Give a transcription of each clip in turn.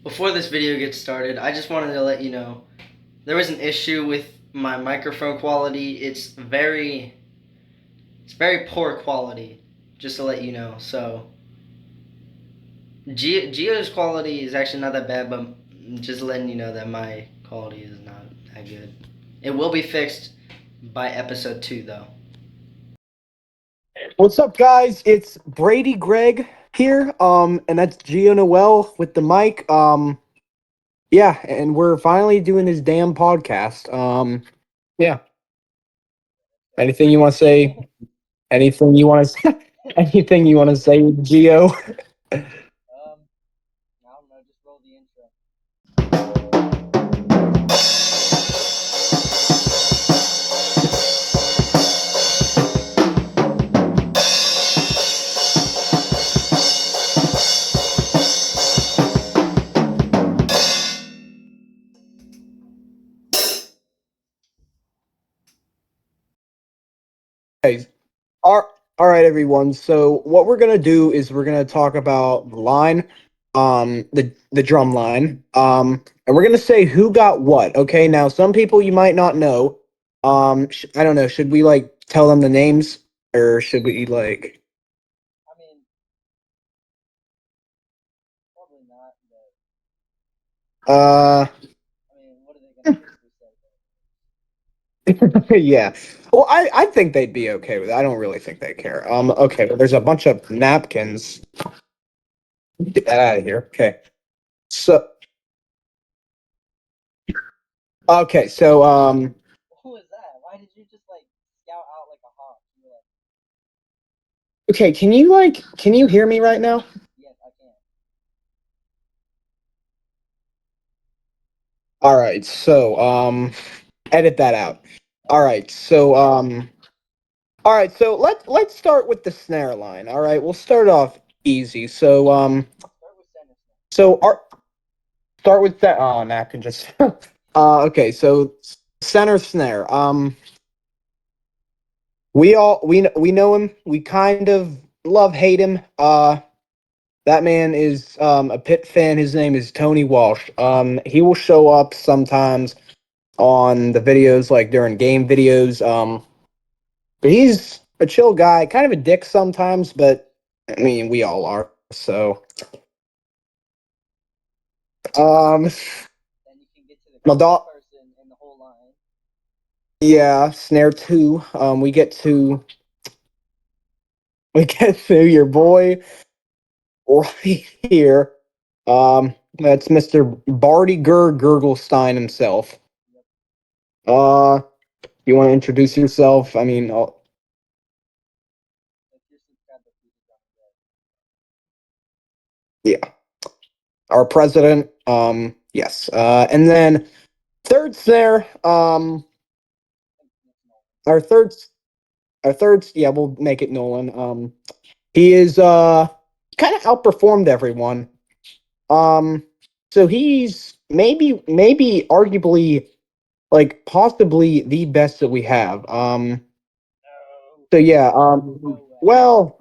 Before this video gets started, I just wanted to let you know there was an issue with my microphone quality. It's very poor quality, just to let you know. So Geo's quality is actually not that bad, but just letting you know that my quality is not that good. It will be fixed by episode 2 though. What's up, guys? It's Brady Greg here, and that's Gio Noel with the mic. Yeah, and we're finally doing this damn podcast. Yeah. Anything you want to say? Anything you want to say? Anything you want to say, Gio? I don't know, just roll the intro. Guys, all right, everyone. So what we're gonna do is we're gonna talk about the line, the drum line, and we're gonna say who got what. Okay. Now, some people you might not know. I don't know. Should we like tell them the names, or should we like? I mean, probably not, Uh, I mean, what are they gonna basically say? yeah. Well, I think they'd be okay with it. I don't really think they care. Okay. Well, there's a bunch of napkins. Get that out of here. Okay. So, okay. So, Who is that? Why did you just like scout out like a hawk? You were like, okay. Can you hear me right now? yes, I can. All right. So, edit that out. All right. All right. So let's start with the snare line. All right. We'll start off easy. Start with Sanders. So our start with that. Oh, now I can just. Okay. So center snare. We know him. We kind of love hate him. That man is a Pit fan. His name is Tony Walsh. He will show up sometimes on the videos, like during game videos. But he's a chill guy, kind of a dick sometimes, but I mean, we all are. So, um, Then you can get to the my coolest dog, person in the whole line. yeah, snare two. We get to your boy right here. That's Mr. Barty Gurglestein himself. Yep. Uh, you want to introduce yourself? I mean, If you're subscribed to Peter John Gray. yeah, our president. Yes. And then third snare. Our third, yeah, we'll make it Nolan. He is kind of outperformed everyone. Um, so he's maybe arguably like possibly the best that we have. No. So yeah. No way. Well,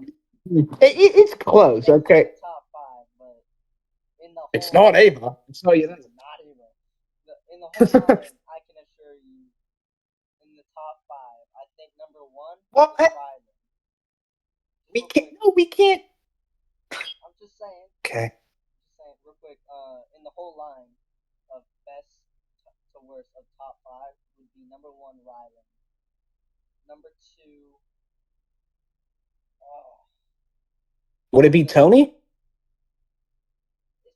it's I close. think Okay. he's top five, but in the It's whole not line, Ava. I'll tell you it's not even. In the whole that. line, I can assure you, in the top five, I think number one Well, is Rylan. Just we real can't. quick, No, we can't. I'm just saying. Okay. Just saying, real quick. In the whole line of best to worst of top five would be number one Rylan. Number two, oh, Would it be Tony? it's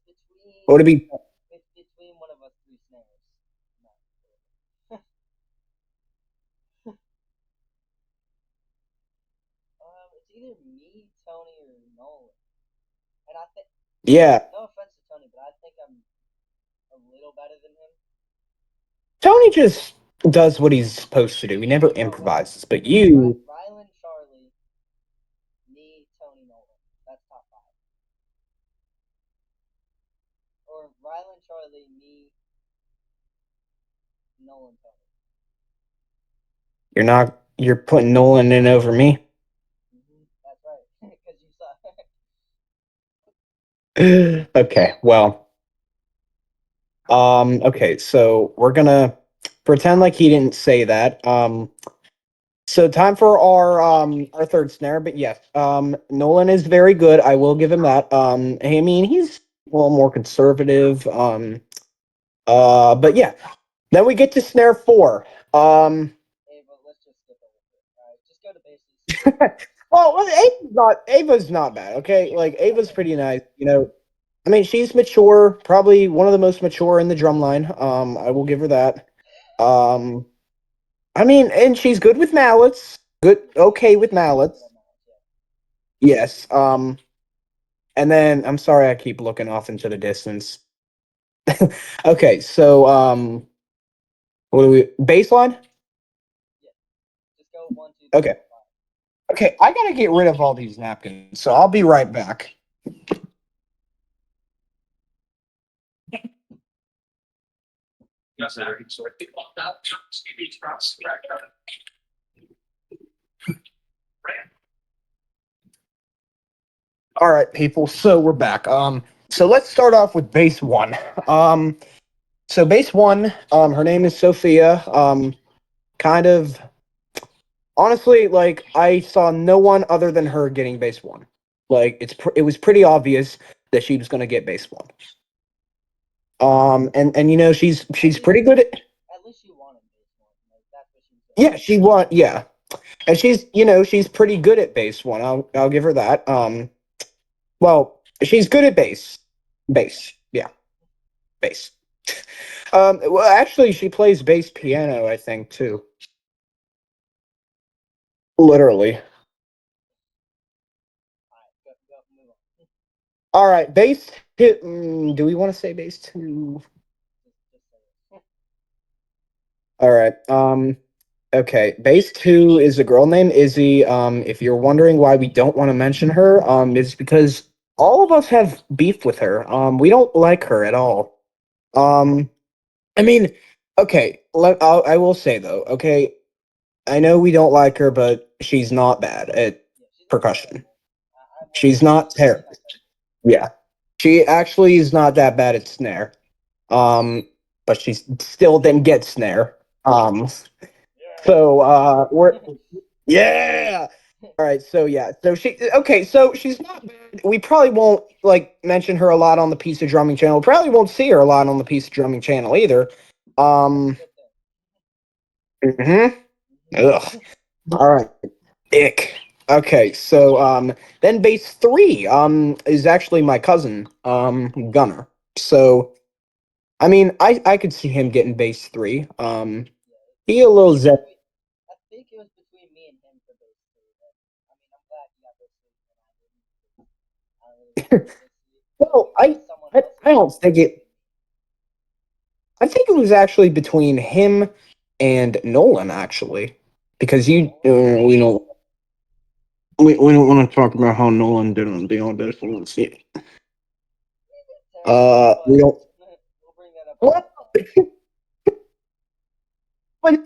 Or would it be? between one of us three snares. No. It's either me, Tony, or Nolan. And I think, Yeah, no offense to Tony, but I think I'm a little better than him. Tony just does what he's supposed to do. He never No, wait. improvises. But you, Rylan, Charlie, me, Tony, Nolan. That's top five. Or Rylan, Charlie, me, Nolan, Tony. you're not. You're putting Nolan in over me. That's right. Because you suck. Okay. Well. Okay, so we're gonna pretend like he didn't say that. So time for our third snare, but yes, Nolan is very good. I will give him that. I mean he's a little more conservative. But yeah. Then we get to snare four. Hey, but let's just skip over it. All right, just go to bases. Well, Ava's not bad, okay? Like Ava's pretty nice, you know. I mean, she's mature, probably one of the most mature in the drum line. I will give her that. Um, I mean, and she's good with mallets. Good, okay with mallets. Yes. And then I'm sorry I keep looking off into the distance. Okay, so what do we baseline? Yeah, just go 1, 2, 3, Okay. 4, 5. Okay, I gotta get rid of all these napkins, so I'll be right back. All right, people. So we're back. So let's start off with base one. So base one. Her name is Sophia. Kind of honestly, like I saw no one other than her getting base one. Like it was pretty obvious that she was gonna get base one. And you know she's pretty good at. At least you wanted base one. Like that's what she said. Yeah, she won. Yeah, and she's pretty good at base one. I'll give her that. Well, she's good at bass. Yeah, bass. Well, actually, she plays bass piano, I think, too. Literally. All right, go move on. All right, bass. Do we want to say bass two? Just say it. All right. Okay. Bass two is a girl named Izzy. If you're wondering why we don't want to mention her, it's because all of us have beef with her. We don't like her at all. Um, I mean, okay. I will say though. Okay, I know we don't like her, but she's not bad at Yeah, she's not percussion. terrible. She's not She's terrible. not terrible. Yeah. She actually is not that bad at snare. But she still didn't get snare. We're yeah. All right, so yeah. So she's not bad. We probably won't like mention her a lot on the piece of drumming channel. Probably won't see her a lot on the piece of drumming channel either. Um mhm. Ugh. All right. Ick. Okay, so then base three is actually my cousin, Gunner. So I mean I could see him getting base three. He a little zep. I think it was between me and him for those three. But, I mean, I'm glad he got those three and I didn't. I don't really care for this three. Well, If it was someone else, I don't think it would it. I think it was actually between him and Nolan actually, because we don't want to talk about how Nolan did on the audition. Let's see. be terrible, We but don't. we'll bring that up What? another time. But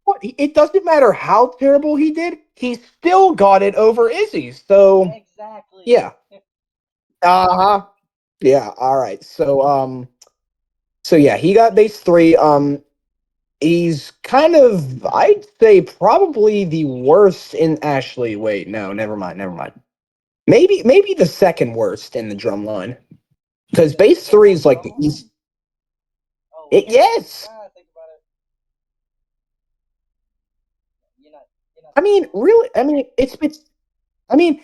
what? It doesn't matter how terrible he did. He still got it over Izzy. So Exactly. yeah. Uh-huh. Yeah. All right. So yeah, he got base three. He's kind of, I'd say, probably the worst in Ashley. Wait, no, never mind. Maybe the second worst in the drum line because base three is like the easy. Oh, Yes, now I think about it. You're not I mean, really, I mean, I mean,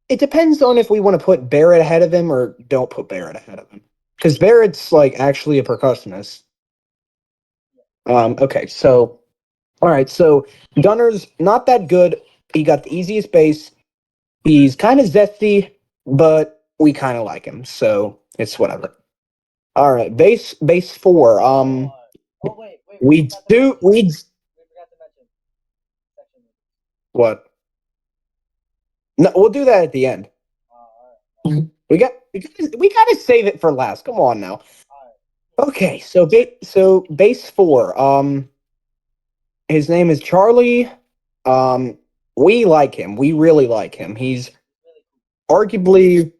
it depends on if we want to put Barrett ahead of him or don't put Barrett ahead of him because Barrett's like actually a percussionist. Okay, so all right, so Gunner's not that good. He got the easiest bass. He's kind of zesty, but we kind of like him, so it's whatever. All right, base four. Oh wait, We do we we forgot to mention section leaders. what? No, we'll do that at the end. Alright. We gotta save it for last. Come on now. Alright. Okay, so base four. His name is Charlie. Um, we like him. We really like him. He's Really cool. arguably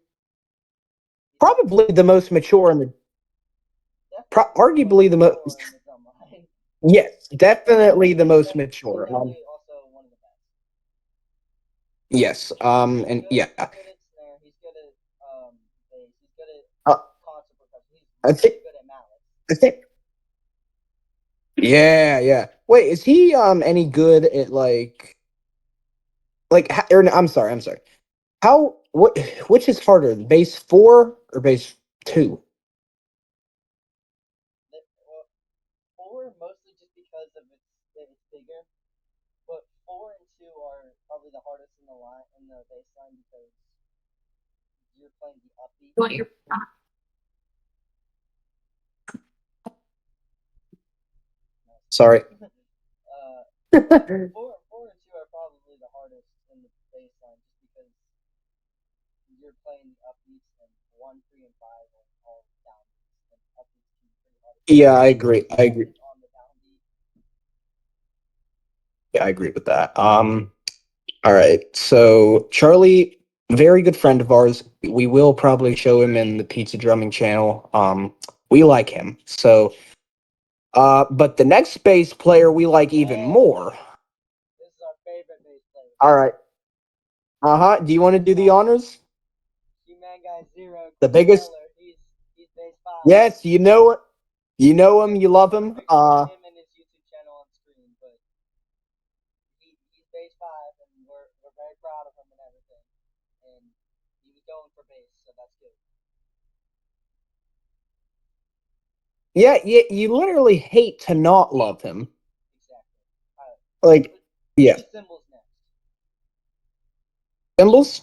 probably the most mature in the. arguably the mature most. in the drum line. Yes, definitely the most He's mature. definitely also one of the best. Yes. And He's yeah. good at snare. He's good at bass. He's good at Uh, concert percussion. He's I think. really good at mallets. I think. Yeah, yeah. Wait, is he any good at or no, I'm sorry. How which is harder, base 4 or base 2? Well, four mostly just because of it's bigger, but four and two are probably the hardest in the line in the bass line because you're playing the upbeat. Sorry. Four and two are probably the hardest in the bass line just because you're playing the upbeats and one, three, and five are all downbeats and upbeats can be pretty hard. Yeah, I agree. I agree. On the downbeat. Yeah, I agree with that. All right. So Charlie, very good friend of ours. We will probably show him in the pizza drumming channel. We like him. So but the next bass player we like even more. This is our favorite bass player. All right. Uh-huh. Do you want to do the honors? Human Guy Zero. The biggest. Miller. He's bass five. Yes, you know it. You know him, you love him. Him and his YouTube channel on screen, but he's bass five, and we're very proud of him and everything. And he was going for bass, so that's good. Yeah, you literally hate to not love him. Exactly. All right. Like, yeah. Cymbals next. Cymbals?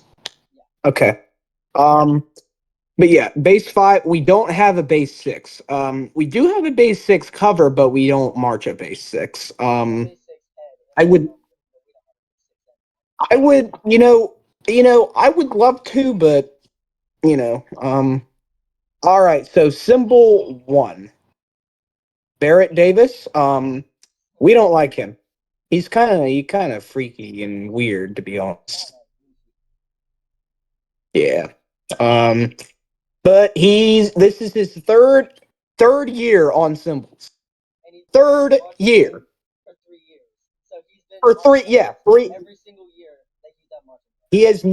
Yeah. Okay. But yeah, bass 5. We don't have a bass 6. We do have a bass 6 cover, but we don't march a bass 6. Bass six head. I would, I would love to, but all right. So symbol 1, Barrett Davis. We don't like him. He's kind of freaky and weird, to be honest. Yeah. Um, but this is his third year on cymbals. Third year. For 3 years. So he's been For three, yeah, three. Every single year that he's done marching. He has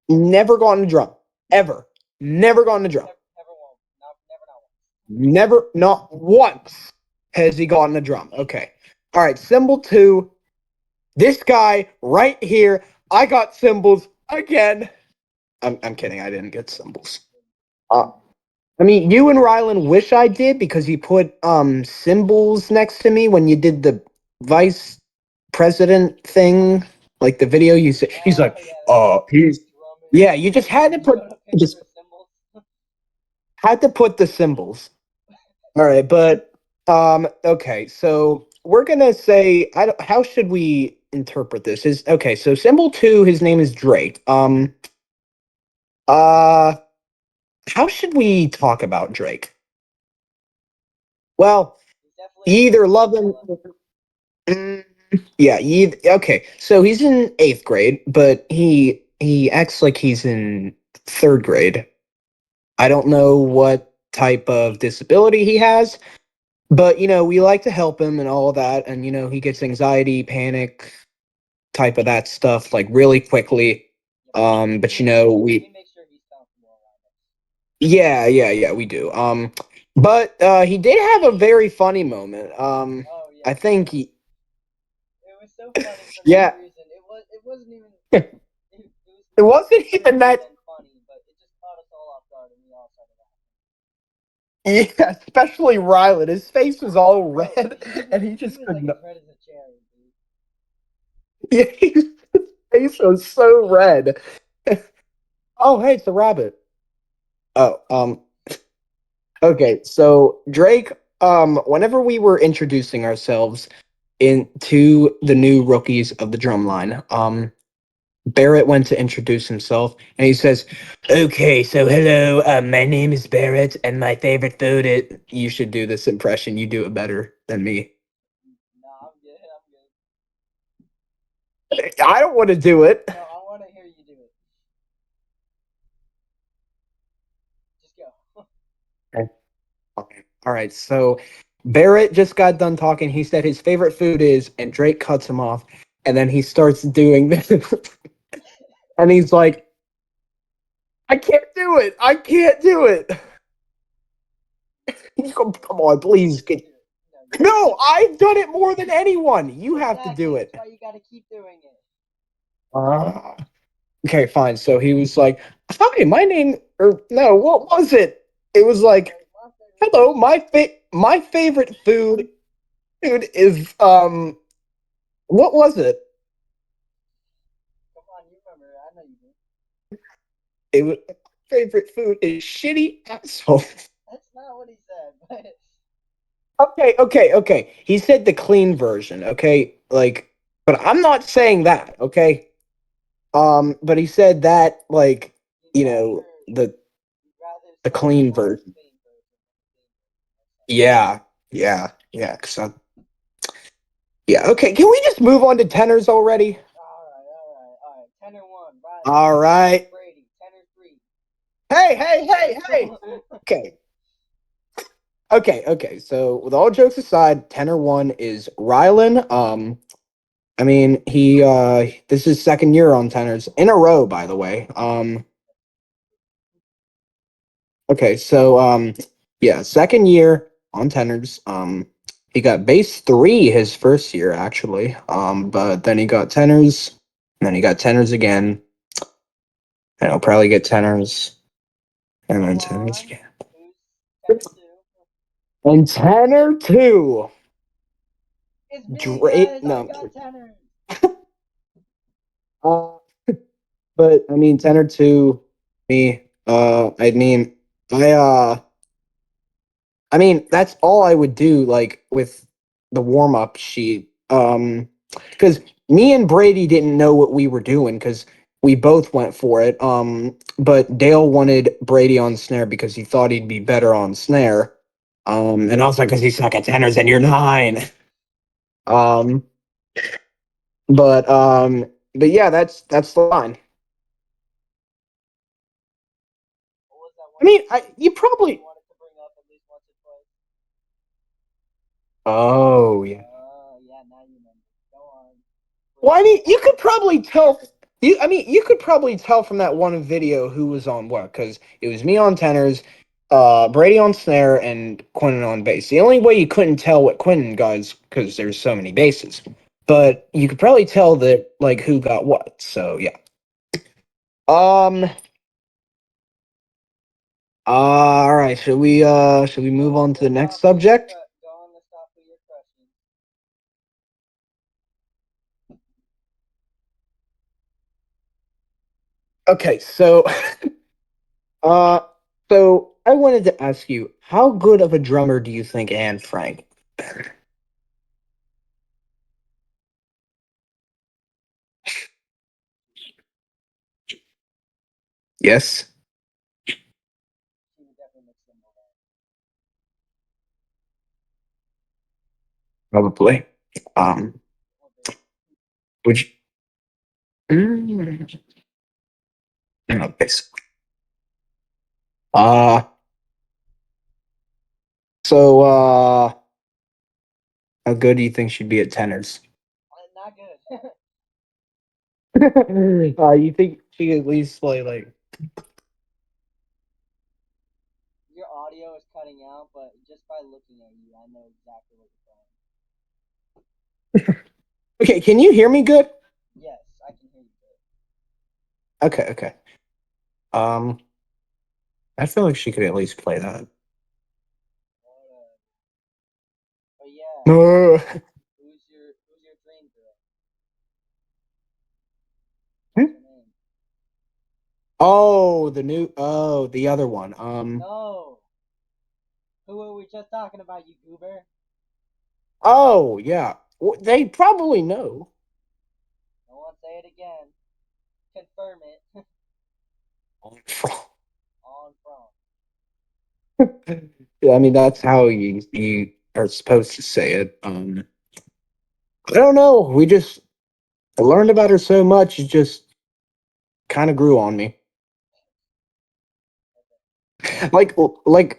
never gone to drum. Ever. Never gone to drum. Never, not once has he gotten a drum. Okay. All right. Symbol 2. This guy right here. I got cymbals again. I'm kidding. I didn't get cymbals. I mean, you and Rylan wish I did because you put symbols next to me when you did the vice president thing, like the video. He's like, yeah. You just had to put the symbols. All right, but okay. So we're gonna say, I don't, how should we interpret this? Is okay. So symbol 2, his name is Drake. Uh, how should we talk about Drake? Well, you either love him. Yeah, okay. So he's in 8th grade, but he acts like he's in 3rd grade. I don't know what type of disability he has, but we like to help him and all of that, and he gets anxiety, panic, type of that stuff like really quickly. But we make sure he's comfortable around us. Yeah, we do. But he did have a very funny moment. Oh yeah. I think he. It was so funny for Yeah. no reason. It wasn't even. It wasn't even that. Funny, but it just caught us all off guard, and we all started laughing. Yeah, especially Rylan. His face was all red, and he just was like as red as a cherry, dude. Yeah, his face was so red. Oh, hey, it's a rabbit. Oh, okay. So Drake, whenever we were introducing ourselves into the new rookies of the drumline, Barrett went to introduce himself, and he says, "Okay, so hello, my name is Barrett, and my favorite food is." You should do this impression. You do it better than me. No, I'm good. I don't want to do it. No, I want to hear you do it. Just go. Okay. All right, so Barrett just got done talking. He said his favorite food is, and Drake cuts him off, and then he starts doing this, and he's like, "I can't do it. I can't do it. Come on, please." You do it. No, you have No, to. I've done it more than anyone. You have to Exactly. do That's it. why you gotta keep doing it. Uh, okay, fine. So he was like, "Hi, my name," or no, what was it? It was like, Like my favorite "Hello, food. my favorite food is what was it? Come on, you remember? I know you do. It was my favorite food is shitty asshole." That's not what he said, but Okay. He said the clean version, okay? Like, but I'm not saying that, okay? But he said that like, you'd you know, rather the you'd rather the say the clean version. non-clean version than the clean version. Yeah, yeah. Yeah. Okay, can we just move on to tenors already? All right. Tenor one, Riley. All Tenor two, right. Brady. Tenor three. Hey. Okay. Okay. So with all jokes aside, tenor one is Rylan. I mean, this is second year on tenors in a row, by the way. Okay, so yeah, second year on tenors. He got bass three his first year actually. But then he got tenors, and then he got tenors again, and he'll probably get tenors, and Go then tenors on. again. Who's tenor two? And tenor two, It's me, Drake. guys. I No, got tenors. uh, but I mean tenor two, me. I mean, I I mean, that's all I would do, like with the warm up sheet. Because me and Brady didn't know what we were doing because we both went for it. But Dale wanted Brady on snare because he thought he'd be better on snare. And I was like, because he's suck at tenors and you're nine. Um, but yeah, that's the line. What was that I one mean, instrument you you probably. wanted to bring up at least once or twice? Oh yeah. Oh, yeah. Now you remember. Go on. Well, I Bring mean, it. you could probably tell. You could probably tell from that one video who was on what, because it was me on tenors, Brady on snare, and Quentin on bass. The only way you couldn't tell what Quentin got is because there's so many basses. But you could probably tell that like who got what. So yeah. Um. All right. Should we Go move on on to the the next top of your subject? go on the top of your questions. Okay. So uh. So I wanted to ask you, how good of a drummer do you think Anne Frank? Yes. She would definitely mix them all. Probably. Um, Or bass. would you? Mm, okay. Uh, so how good do you think she'd be at tenors? Not good. You think she could at least play like? Your audio is cutting out, but just by looking at you, I know exactly what you're saying. Okay, can you hear me good? Yes, I can hear you good. Okay. Um, I feel like she could at least play that. But yeah, Uh, who's your dream girl? What's her name? the other one. No. Who were we just talking about, you goober? Oh yeah. They probably know. Don't want to say it again. Confirm it. On from. Yeah, I mean that's how you are supposed to say it. I don't know. I learned about her so much, it just kind of grew on me. like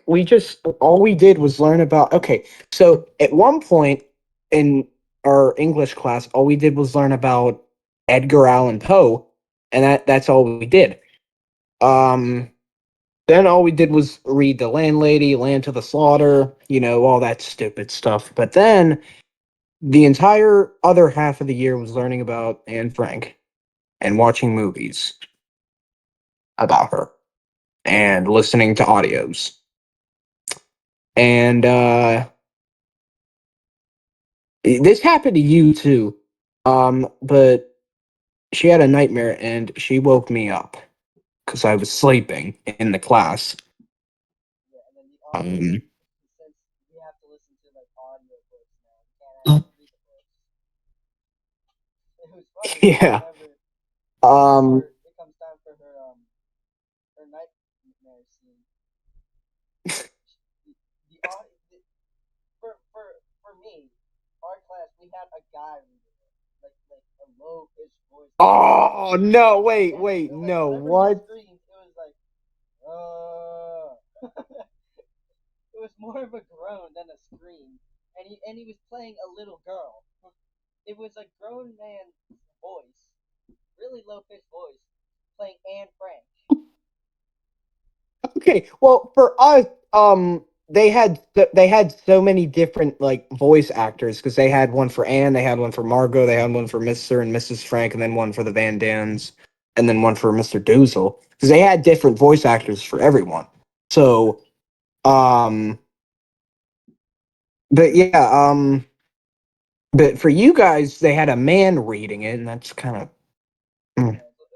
we just all we did was learn about. Okay, so at one point in our English class, all we did was learn about Edgar Allan Poe, and that's all we did. Um, then all we did was read The Landlady, Land to the Slaughter, all that stupid stuff. But then the entire other half of the year was learning about Anne Frank and watching movies about her and listening to audios. And this happened to you too. But she had a nightmare and she woke me up because I was sleeping in the class. Yeah, and then the audio, Um, since we have to listen to like audio books now, we can't actually read the books. It was funny because yeah. whenever Um, it comes time for her nightmare scene, the audio for me, our class we had a guy reading it, like a low pitched voice guy reading it, oh no! Wait, and wait, like no! whenever he What? screamed, it was like uh. It was more of a groan than a scream, and he was playing a little girl. It was a grown man's voice, really low pitched voice, playing Anne Frank. Okay, well, for us, they had so many different like voice actors because they had one for Anne, they had one for Margot, they had one for Mister and Mrs. Frank, and then one for the Van Dans, and then one for Mister Doozle because they had different voice actors for everyone. So, um, but yeah, but for you guys, they had a man reading it, and that's kind of. Yeah, it was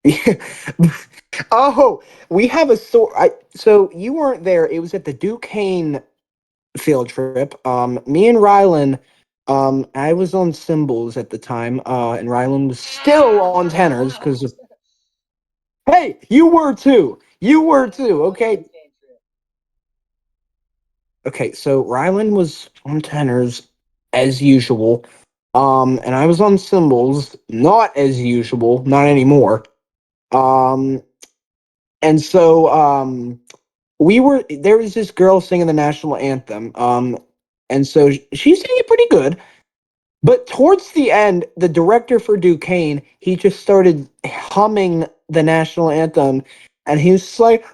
a little weird. Oh, we have a story. So you weren't there. It was at the Duquesne field trip. Me and Rylan, I was on cymbals at the time, and Rylan was still on tenors because of. Hey, you were too. You were I too. was at the Okay. Duquesne trip. Okay. So Rylan was on tenors as usual. And I was on cymbals, not as usual, not anymore. Um, and so there was this girl singing the national anthem. And so she sang it pretty good. But towards the end, the director for Duquesne, he just started humming the national anthem, and he was just like,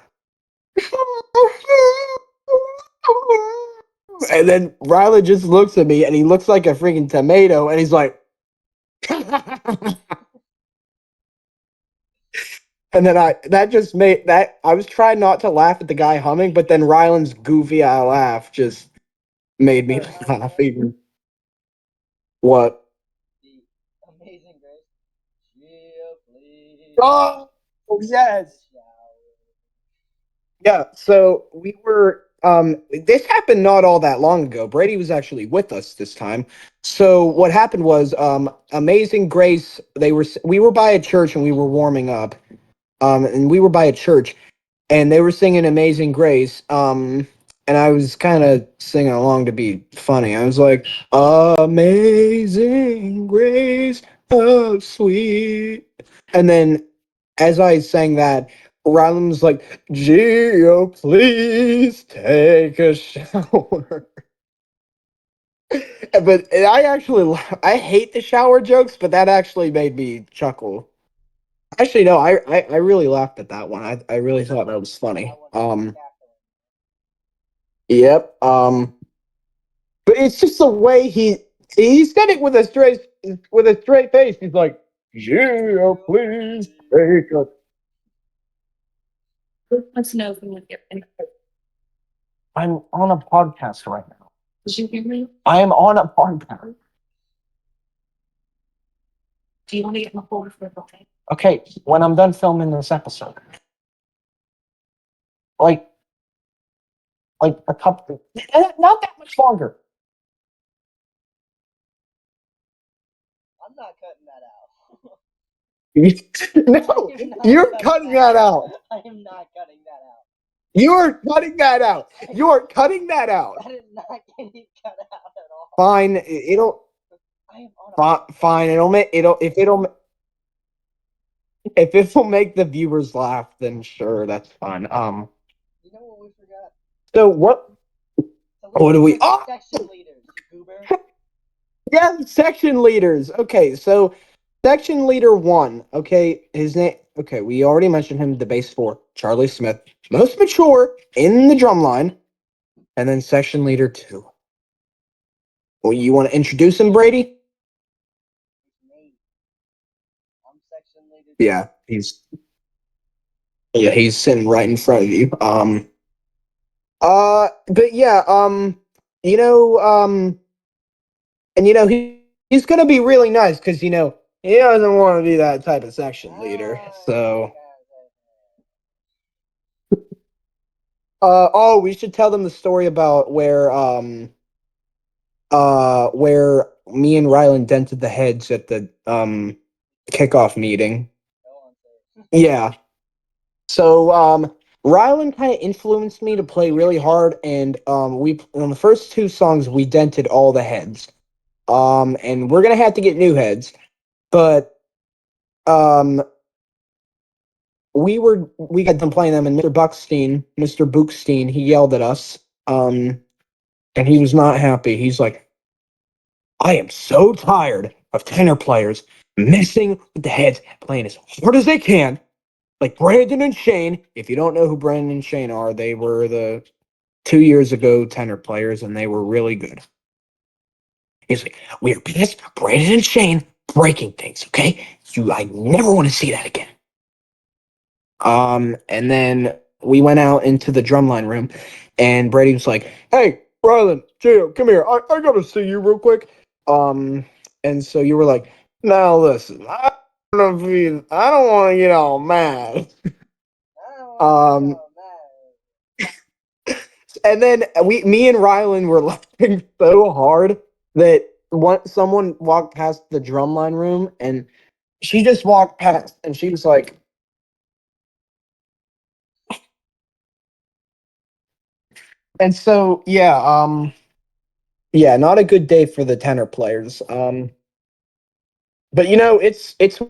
and then Ryla just looks at me, and he looks like a freaking tomato, and he's like, and then that just made that I was trying not to laugh at the guy humming, but then Rylan's goofy eye laugh just made me Sorry, how laugh was even. What? the Amazing Grace? She'll please Oh, take a yes. shower. Yeah, so we were this happened not all that long ago. Brady was actually with us this time. So what happened was Amazing Grace, we were by a church and we were warming up. And we were by a church and they were singing Amazing Grace. And I was kind of singing along to be funny. I was like, Amazing Grace, oh sweet. And then as I sang that, Rylan was like, Gio, please take a shower. But I hate the shower jokes, but that actually made me chuckle. Actually, no, I really laughed at that one. I really thought that was funny. That one had me cackling. Yep. But it's just the way he said it with a straight face. He's like, "Yeah, She'll please please. take a." I'm on a podcast right now. I am on a podcast. Okay, when I'm done filming this episode, like a couple, not that much longer. I'm not cutting that out. I No, am not you're cutting cutting that that out. out. I am not cutting that out. You're cutting that out. You're cutting that out. That is not getting cut out at all. Fine. It'll I am on a podcast. fine. It'll make it'll if it'll If it will make the viewers laugh, then sure, that's fine. You know what we forgot? So what do To we? list the Oh, section leaders, you goober. yeah, section leaders. Okay, so section leader one. Okay, his name. Okay, we already mentioned him. The bass four, Charlie Smith, most mature in the drum line, and then section leader two. Well, you want to introduce him, Brady? It's me. I'm section leader Yeah, two. he's sitting right in front of you. But yeah, you know, and he's gonna be really nice because he doesn't want to be that type of section leader. So, oh, we should tell them the story about where me and Rylan dented the heads at the kickoff meeting. Go on, sir. Yeah. So, Rylan kind of influenced me to play really hard, and we on the first two songs we dented all the heads. And we're gonna have to get new heads, but um, we got done playing them, and Mr. Bookstein, he yelled at us, and he was not happy. He's like, "I am so tired of tenor players messing with the heads, playing as hard as they can, like Brandon and Shane. If you don't know who Brandon and Shane are, they were the 2 years ago tenor players, and they were really good." He's like, "We are past Brandon and Shane breaking things, okay? I never want to see that again." And then we went out into the drumline room, and Brady was like, "Hey, Rylan, Gio, come here. I gotta see you real quick." Um, and so you were like, "Now listen, I don't want to get all mad." I don't want to get Um, all mad. and then me and Rylan were laughing so hard that someone walked past the drumline room, and she just walked past, and she was like, and so yeah, yeah, not a good day for the tenor players. But it's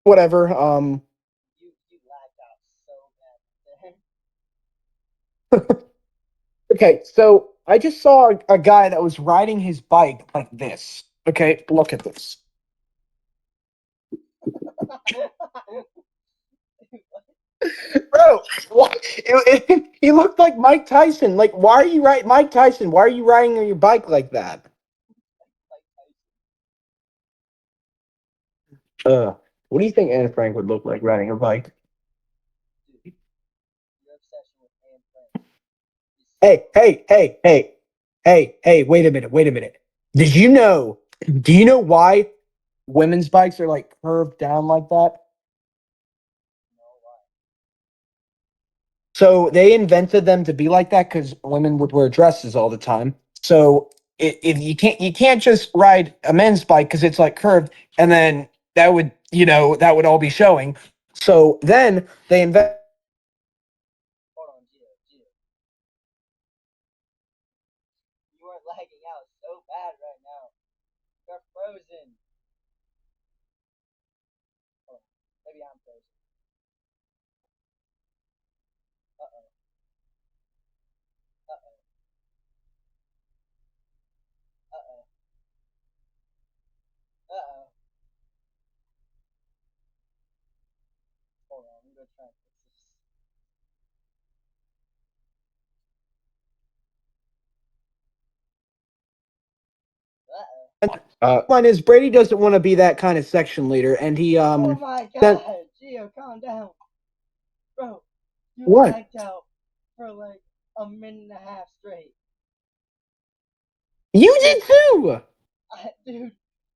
whatever. You lagged out so bad. Okay, so I just saw a guy that was riding his bike like this. Okay, look at this, bro. What? He looked like Mike Tyson. Like, why are you riding Mike Tyson? Why are you riding on your bike like that? Uh, what do you think Anne Frank would look like riding her bike? Dude, your obsession with Anne Frank is Hey, so hey, hey, hey, hey! Wait a minute, wait a minute. Did you know? Do you know why women's bikes are like curved down like that? no why. So they invented them to be like that because women would wear dresses all the time. So if you can't just ride a men's bike because it's like curved, and then that would all be showing. So then they invent. Hold on, Gio. Gio. You are lagging out so bad right now. You're frozen. Hold on. Maybe I'm frozen. Uh oh. Uh oh. Uh oh. Uh oh. Hold on. I'm gonna try and fix this. Uh oh. Line is Brady doesn't want to be that kind of section leader, and he Oh my sent god. Gio, calm down. Bro, you what? lagged out for like a minute and a half straight. You did Dude, too. dude,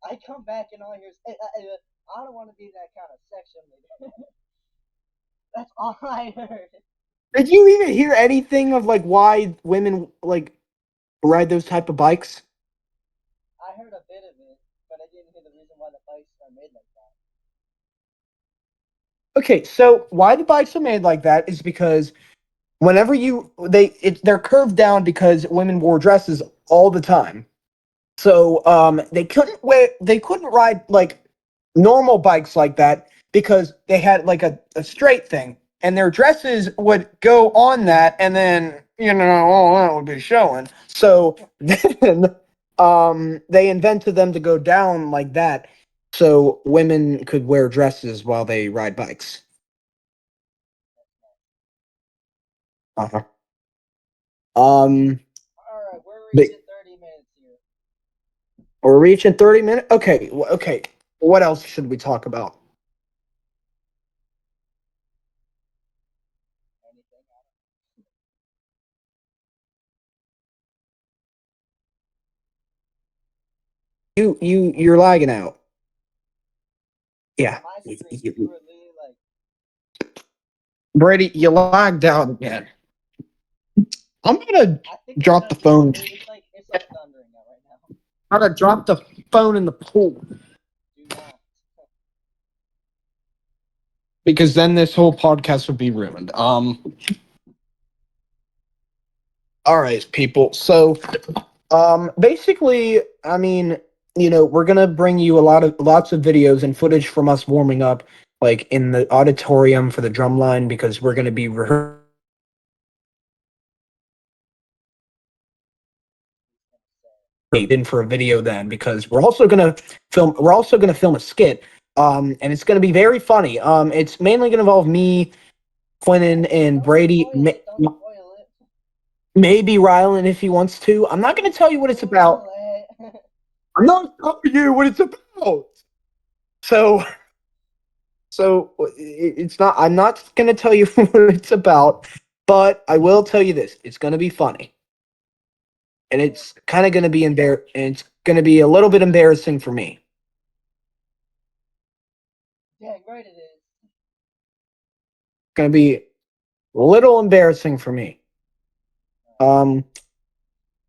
I come back and all I hear is, I don't want to be that kind of section leader. That's all I heard. Did you even hear anything of like why women like ride those type of bikes? I heard a bit of it, but I didn't hear the reason why the bikes are made like that. Okay, so why the bikes are made like that is because whenever they're curved down because women wore dresses all the time. So they couldn't ride like normal bikes like that because they had like a straight thing, and their dresses would go on that, and then all that would be showing. So then they invented them to go down like that, so women could wear dresses while they ride bikes. Uh-huh. Um, All right, we're but reaching 30 minutes here. we're reaching 30 minutes. Okay, okay. What else should we talk about? Anything? You're lagging out. Yeah. My screen, you were literally like, Brady, you lagged out again. I'm gonna I think it's drop the just phone. it's like thundering out right now. I'm gonna drop the phone in the pool Do not. because then this whole podcast would be ruined. All right, people. So, basically, I mean, we're gonna bring you lots of videos and footage from us warming up, like in the auditorium for the drumline, because we're gonna be rehearsing in for a video then, because we're also gonna film a skit, and it's gonna be very funny. It's mainly gonna involve me, Quentin, and Brady. Don't spoil it. Maybe Rylan if he wants to. I'm not gonna tell you what it's about. I'm not telling you what it's about. So, it's not. I'm not gonna tell you what it's about, but I will tell you this: it's gonna be funny, and it's kind of gonna be and it's gonna be a little bit embarrassing for me. Dang right it is. It's gonna be a little embarrassing for me. Um.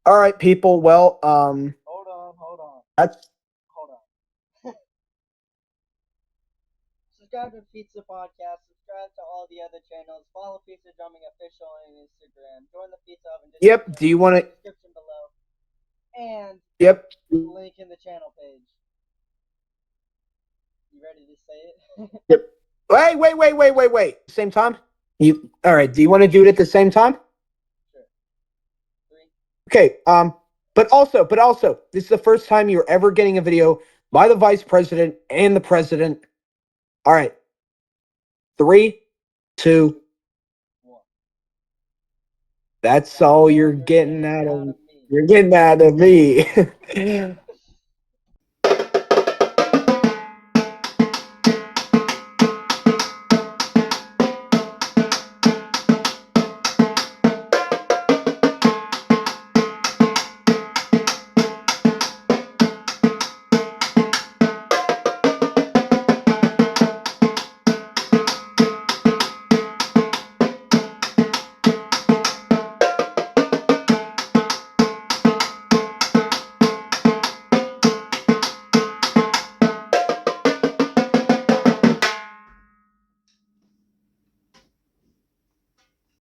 All right, people. Well, Hold on. that's Hold on. Subscribe to Pizza Podcast. Subscribe to all the other channels. Follow Pizza Drumming Official on Instagram. Join the Pizza Oven Discord yep. Do you want to? description below. And Yep. link in the channel page. You ready to say it? Yep. Wait. Same time? You all right? Do you want to do it at the same time? Sure. 3. Okay. But also, this is the first time you're ever getting a video by the vice president and the president. All right. 3, 2. 1. That's all you're getting out of me.